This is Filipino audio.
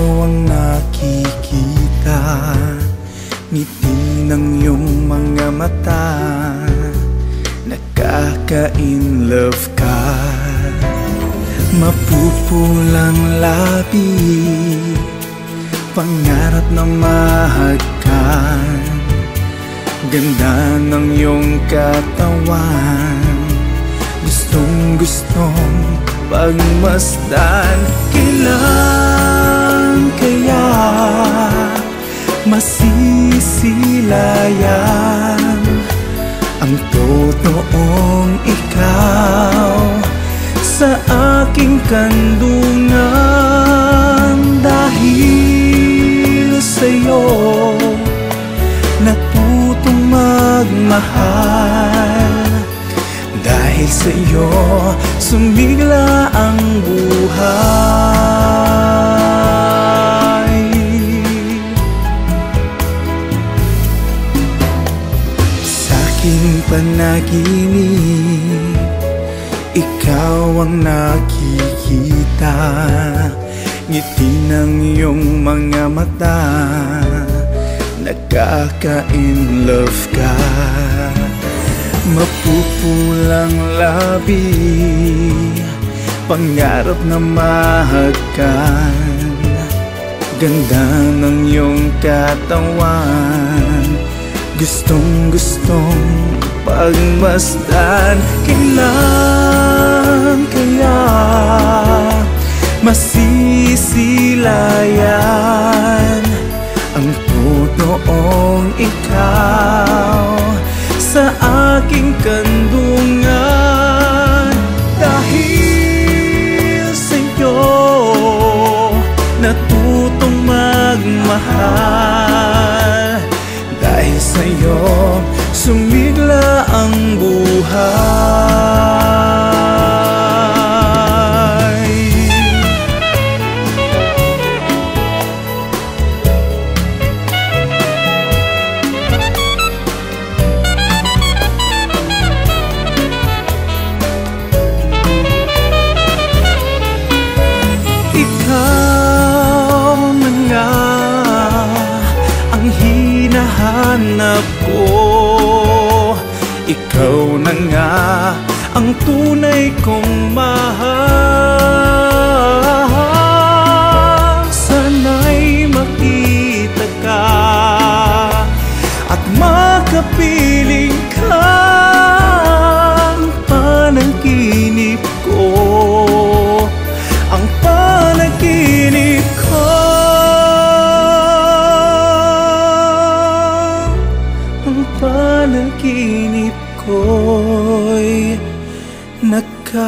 ang nakikita, ngiti ng iyong mga mata, nakaka-inlove ka. Mapupulang labi, pangarap na mahagkan, ganda ng iyong katawan, gustong-gustong pagmasdan. Kailan kaya masisilayan ang totoong ikaw sa aking kandungan? Dahil sa'yo natutong magmahal, dahil sa'yo sumigla ang buhay. Sa'king panaginip, ikaw ang nakikita, ngiti ng iyong mga mata, nakaka-inlove ka. Mapupulang labi, pangarap na mahagkan, ganda ng iyong katawan, gustong-gustong pagmasdan. Kailan kaya masisilayan ang totoong ikaw sa aking kandungan? Dahil sa'yo natutong magmahal, dahil sa'yo sumigla ang buhay. Ikaw na nga ang hinahanap ko, ikaw na nga ang tunay kong mahal. Sana'y makita ka at makapiling ka, ang panaginip ko, ang panaginip ko, ang panaginip ko'y nagkatotoo.